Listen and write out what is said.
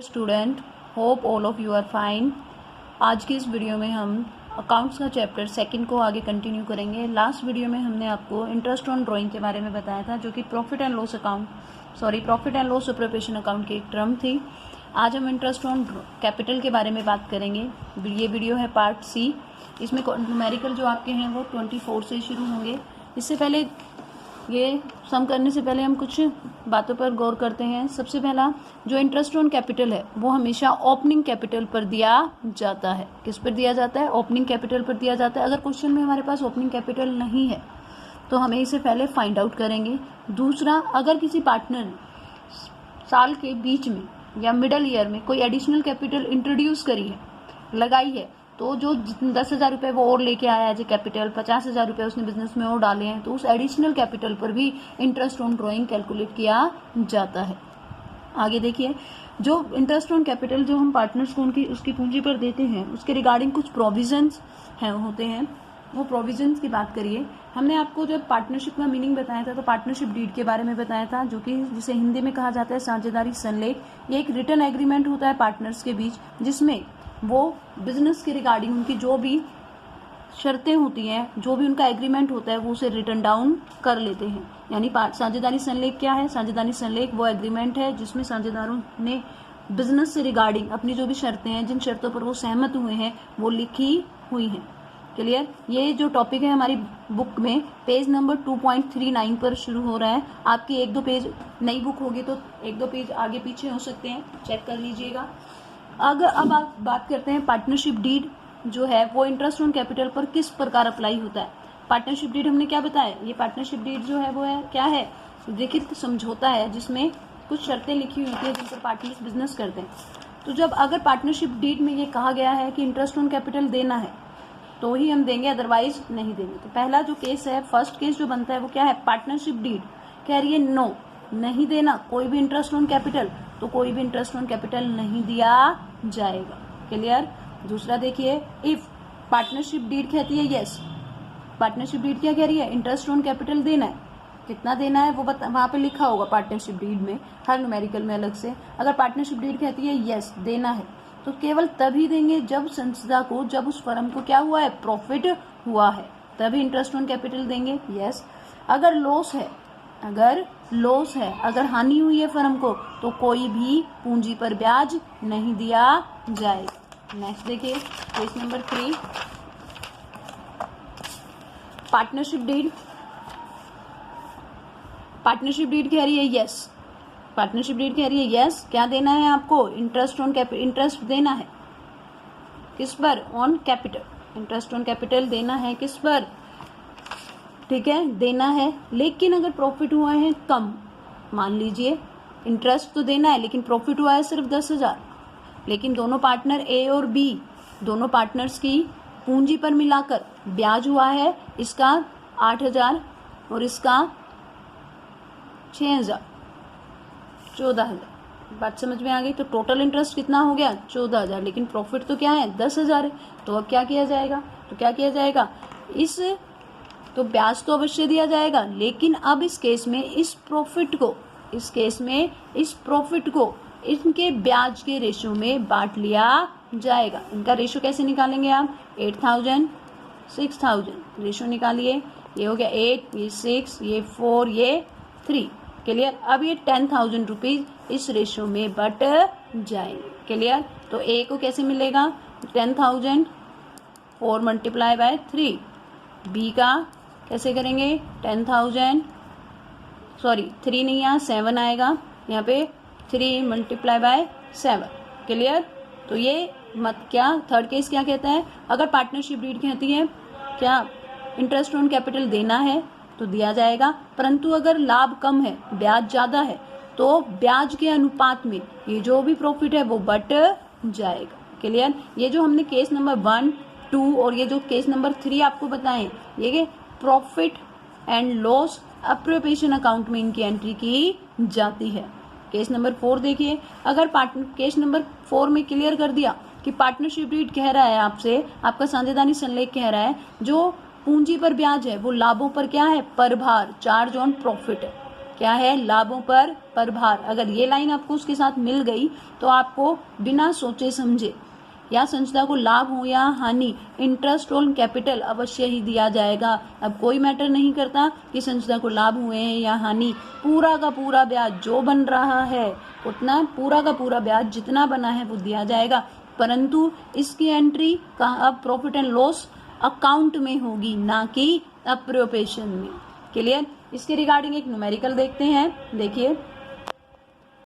Student, hope all of you are fine. आज की इस वीडियो में हम अकाउंट्स का चैप्टर सेकंड को आगे कंटिन्यू करेंगे। लास्ट वीडियो में हमने आपको इंटरेस्ट ऑन ड्राइंग के बारे में बताया था, जो कि profit and loss preparation account की एक टर्म थी। आज हम इंटरेस्ट ऑन कैपिटल के बारे में बात करेंगे। ये वीडियो है पार्ट सी। इसमें न्यूमेरिकल जो आपके हैं वो 24 से शुरू होंगे। इससे पहले ये सम करने से पहले हम कुछ बातों पर गौर करते हैं। सबसे पहला, जो इंटरेस्ट ऑन कैपिटल है वो हमेशा ओपनिंग कैपिटल पर दिया जाता है। किस पर दिया जाता है? ओपनिंग कैपिटल पर दिया जाता है। अगर क्वेश्चन में हमारे पास ओपनिंग कैपिटल नहीं है तो हमें इसे पहले फाइंड आउट करेंगे। दूसरा, अगर किसी पार्टनर ने साल के बीच में या मिडल ईयर में कोई एडिशनल कैपिटल इंट्रोड्यूस करी है, लगाई है, तो जो 10,000 रुपये वो और लेके आया है, जो कैपिटल 50,000 रुपये उसने बिजनेस में और डाले हैं, तो उस एडिशनल कैपिटल पर भी इंटरेस्ट ऑन ड्राइंग कैलकुलेट किया जाता है। आगे देखिए, जो इंटरेस्ट ऑन कैपिटल जो हम पार्टनर्स को उसकी पूंजी पर देते हैं, उसके रिगार्डिंग कुछ प्रोविजंस होते हैं। वो प्रोविजंस की बात करिए। हमने आपको जब पार्टनरशिप का मीनिंग बताया था तो पार्टनरशिप डीड के बारे में बताया था, जो कि जिसे हिंदी में कहा जाता है साझेदारी संलेख। ये एक रिटन एग्रीमेंट होता है पार्टनर्स के बीच, जिसमें वो बिजनेस के रिगार्डिंग उनकी जो भी शर्तें होती हैं, जो भी उनका एग्रीमेंट होता है, वो उसे रिटन डाउन कर लेते हैं। यानी साझेदारी संलेख क्या है? साझेदारी संलेख वो एग्रीमेंट है जिसमें साझेदारों ने बिजनेस से रिगार्डिंग अपनी जो भी शर्तें हैं, जिन शर्तों पर वो सहमत हुए हैं, वो लिखी हुई हैं। क्लियर? ये जो टॉपिक है हमारी बुक में पेज नंबर 2.39 पर शुरू हो रहा है। आपकी 1-2 पेज नई बुक होगी तो 1-2 पेज आगे पीछे हो सकते हैं, चेक कर लीजिएगा। अब आप बात करते हैं पार्टनरशिप डीड जो है वो इंटरेस्ट ऑन कैपिटल पर किस प्रकार अप्लाई होता है। पार्टनरशिप डीड हमने क्या बताया? ये पार्टनरशिप डीड जो है वो है क्या है? लिखित समझौता है जिसमें कुछ शर्तें लिखी हुई होती है जिन पर पार्टनर्स बिजनेस करते हैं। तो जब अगर पार्टनरशिप डीड में ये कहा गया है कि इंटरेस्ट ऑन कैपिटल देना है तो ही हम देंगे, अदरवाइज नहीं देंगे। तो पहला जो केस है, फर्स्ट केस जो बनता है वो क्या है? पार्टनरशिप डीड कह रही है नो, नहीं देना कोई भी इंटरेस्ट ऑन कैपिटल, तो कोई भी इंटरेस्ट ऑन कैपिटल नहीं दिया जाएगा। क्लियर? दूसरा देखिए, इफ पार्टनरशिप डीड कहती है यस, पार्टनरशिप डीड क्या कह रही है? इंटरेस्ट ऑन कैपिटल देना है। कितना देना है वो वहां पे लिखा होगा पार्टनरशिप डीड में, हर न्यूमेरिकल में अलग से। अगर पार्टनरशिप डीड कहती है यस देना है, तो केवल तभी देंगे जब संस्था को, जब उस फर्म को क्या हुआ है? प्रॉफिट हुआ है, तभी इंटरेस्ट ऑन कैपिटल देंगे। यस। अगर लॉस है, अगर हानि हुई है फर्म को, तो कोई भी पूंजी पर ब्याज नहीं दिया जाएगा। नेक्स्ट देखिए, case number 3, partnership deed. Partnership deed कह रही है यस, पार्टनरशिप डीड कह रही है यस, क्या देना है आपको? इंटरेस्ट ऑन इंटरेस्ट देना है। किस पर? On capital. Interest on capital देना है किस पर? ठीक है, देना है। लेकिन अगर प्रॉफिट हुआ है कम, मान लीजिए इंटरेस्ट तो देना है लेकिन प्रॉफिट हुआ है सिर्फ 10,000, लेकिन दोनों पार्टनर ए और बी, दोनों पार्टनर्स की पूंजी पर मिलाकर ब्याज हुआ है इसका 8,000 और इसका 6,000, 14,000। बात समझ में आ गई? तो टोटल इंटरेस्ट कितना हो गया? 14,000, लेकिन प्रॉफिट तो क्या है? 10,000 है। तो अब क्या किया जाएगा? तो ब्याज तो अवश्य दिया जाएगा, लेकिन अब इस केस में इस प्रॉफिट को इनके ब्याज के रेशो में बांट लिया जाएगा। इनका रेशो कैसे निकालेंगे आप? 8,000 6,000 रेशो निकालिए। ये हो गया 8, ये 6, ये 4, ये 3। क्लियर? अब ये 10,000 रुपीज इस रेशो में बट जाएंगे। क्लियर? तो ए को कैसे मिलेगा? 10,000 4 मल्टीप्लाई बाय 3। बी का कैसे करेंगे? 10,000 3 नहीं, यहाँ 7 आएगा, यहाँ पे 3 मल्टीप्लाई बाय 7। क्लियर? तो ये थर्ड केस क्या कहता है? अगर पार्टनरशिप डीड कहती है क्या इंटरेस्ट ऑन कैपिटल देना है तो दिया जाएगा, परंतु अगर लाभ कम है, ब्याज ज्यादा है, तो ब्याज के अनुपात में ये जो भी प्रॉफिट है वो बट जाएगा। क्लियर? ये जो हमने केस नंबर 1, 2 और ये जो केस नंबर 3 आपको बताएं, ये profit and loss preparation account में इनकी एंट्री की जाती है। केस नंबर 4 देखिए, अगर केस नंबर 4 में क्लियर कर दिया कि पार्टनरशिप डीड कह रहा है आपसे, आपका साझेदारी संलेख कह रहा है जो पूंजी पर ब्याज है वो लाभों पर क्या है? परभार, चार्ज ऑन प्रॉफिट है। क्या है, लाभों पर प्रभार। अगर ये लाइन आपको उसके साथ मिल गई तो आपको बिना सोचे समझे या संस्था को लाभ हो या हानि इंटरेस्ट ऑन कैपिटल अवश्य ही दिया जाएगा। अब कोई मैटर नहीं करता कि संस्था को लाभ हुए हैं या हानि, पूरा का पूरा ब्याज जो बन रहा है उतना पूरा का पूरा ब्याज जितना बना है वो दिया जाएगा, परंतु इसकी एंट्री कहाँ, अब प्रॉफिट एंड लॉस अकाउंट में होगी, ना कि अप्रोप्रिएशन में। क्लियर। इसके रिगार्डिंग एक न्यूमेरिकल देखते हैं। देखिए